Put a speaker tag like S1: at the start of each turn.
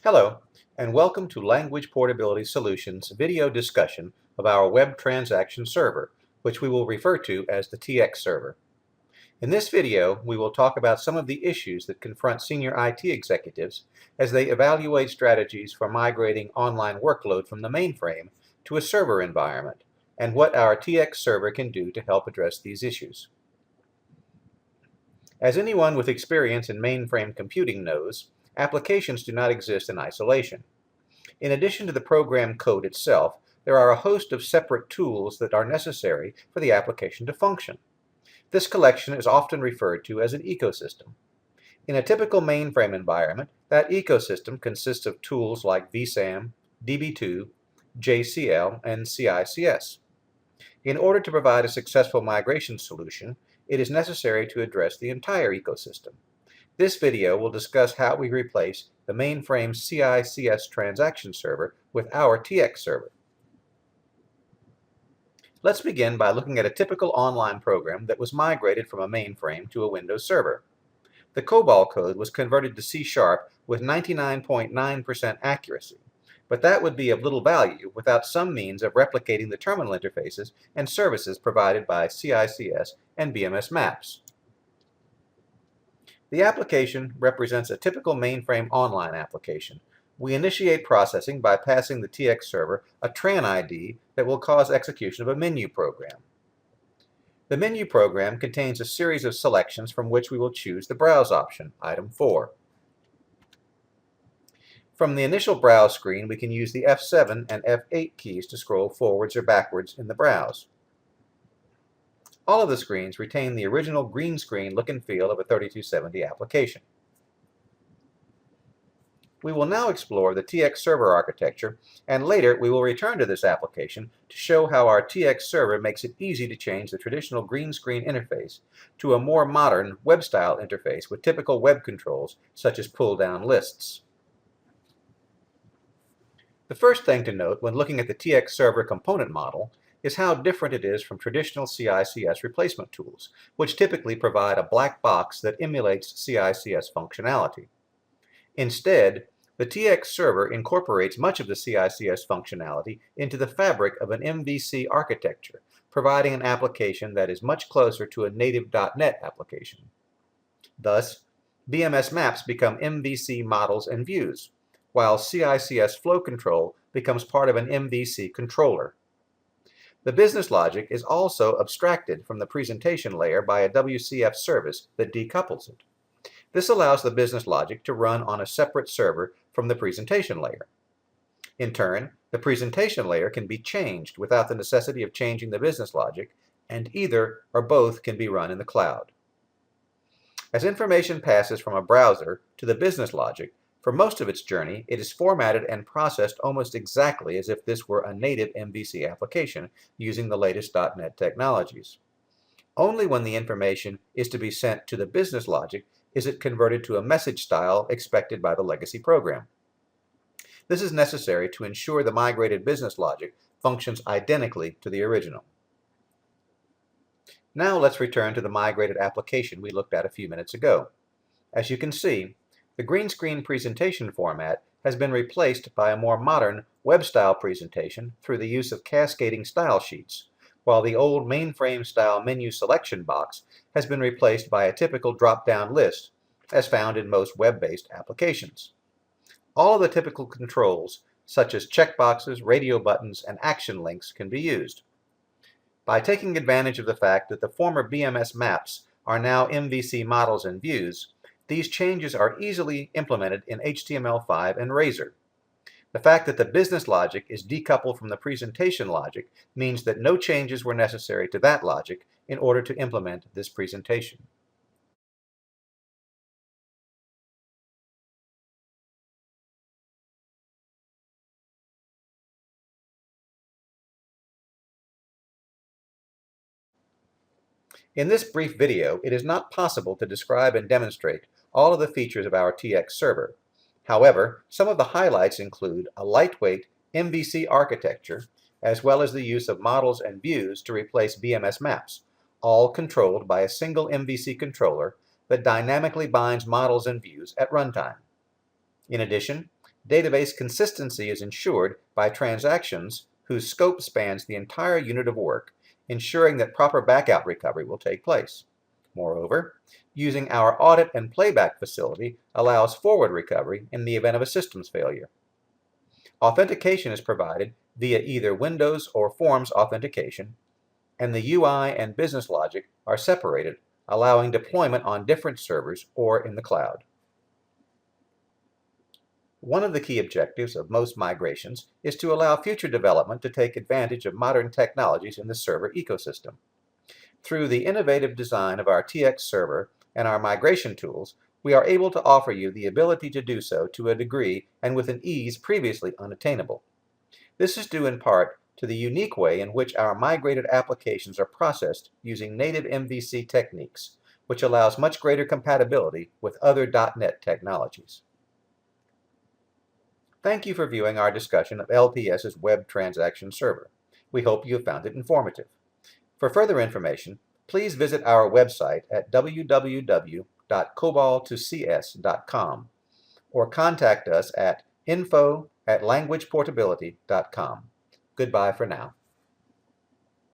S1: Hello, and welcome to Language Portability Solutions video discussion of our web transaction server, which we will refer to as the TxServer. In this video, we will talk about some of the issues that confront senior IT executives as they evaluate strategies for migrating online workload from the mainframe to a server environment, and what our TxServer can do to help address these issues. As anyone with experience in mainframe computing knows, applications do not exist in isolation. In addition to the program code itself, there are a host of separate tools that are necessary for the application to function. This collection is often referred to as an ecosystem. In a typical mainframe environment, that ecosystem consists of tools like vSAM, DB2, JCL, and CICS. In order to provide a successful migration solution, it is necessary to address the entire ecosystem. This video will discuss how we replace the mainframe CICS transaction server with our TxServer. Let's begin by looking at a typical online program that was migrated from a mainframe to a Windows server. The COBOL code was converted to C# with 99.9% accuracy, but that would be of little value without some means of replicating the terminal interfaces and services provided by CICS and BMS maps. The application represents a typical mainframe online application. We initiate processing by passing the TxServer a TRAN ID that will cause execution of a menu program. The menu program contains a series of selections from which we will choose the Browse option, item 4. From the initial Browse screen, we can use the F7 and F8 keys to scroll forwards or backwards in the Browse. All of the screens retain the original green screen look and feel of a 3270 application. We will now explore the TxServer architecture, and later we will return to this application to show how our TxServer makes it easy to change the traditional green screen interface to a more modern web-style interface with typical web controls such as pull-down lists. The first thing to note when looking at the TxServer component model is how different it is from traditional CICS replacement tools, which typically provide a black box that emulates CICS functionality. Instead, the TxServer incorporates much of the CICS functionality into the fabric of an MVC architecture, providing an application that is much closer to a native .NET application. Thus, BMS maps become MVC models and views, while CICS flow control becomes part of an MVC controller. The business logic is also abstracted from the presentation layer by a WCF service that decouples it. This allows the business logic to run on a separate server from the presentation layer. In turn, the presentation layer can be changed without the necessity of changing the business logic, and either or both can be run in the cloud. As information passes from a browser to the business logic, for most of its journey, it is formatted and processed almost exactly as if this were a native MVC application using the latest .NET technologies. Only when the information is to be sent to the business logic is it converted to a message style expected by the legacy program. This is necessary to ensure the migrated business logic functions identically to the original. Now let's return to the migrated application we looked at a few minutes ago. As you can see, the green screen presentation format has been replaced by a more modern web-style presentation through the use of cascading style sheets, while the old mainframe-style menu selection box has been replaced by a typical drop-down list, as found in most web-based applications. All of the typical controls, such as checkboxes, radio buttons, and action links, can be used. By taking advantage of the fact that the former BMS maps are now MVC models and views, these changes are easily implemented in HTML5 and Razor. The fact that the business logic is decoupled from the presentation logic means that no changes were necessary to that logic in order to implement this presentation. In this brief video, it is not possible to describe and demonstrate all of the features of our TxServer. However, some of the highlights include a lightweight MVC architecture, as well as the use of models and views to replace BMS maps, all controlled by a single MVC controller that dynamically binds models and views at runtime. In addition, Database consistency is ensured by transactions whose scope spans the entire unit of work, ensuring that proper backout recovery will take place. Moreover, using our audit and playback facility allows forward recovery in the event of a systems failure. Authentication is provided via either Windows or Forms authentication, and the UI and business logic are separated, allowing deployment on different servers or in the cloud. One of the key objectives of most migrations is to allow future development to take advantage of modern technologies in the server ecosystem. Through the innovative design of our TxServer and our migration tools, we are able to offer you the ability to do so to a degree and with an ease previously unattainable. This is due in part to the unique way in which our migrated applications are processed using native MVC techniques, which allows much greater compatibility with other .NET technologies. Thank you for viewing our discussion of LPS's Web Transaction Server. We hope you have found it informative. For further information, please visit our website at www.cobol2cs.com or contact us at info@languageportability.com. Goodbye for now.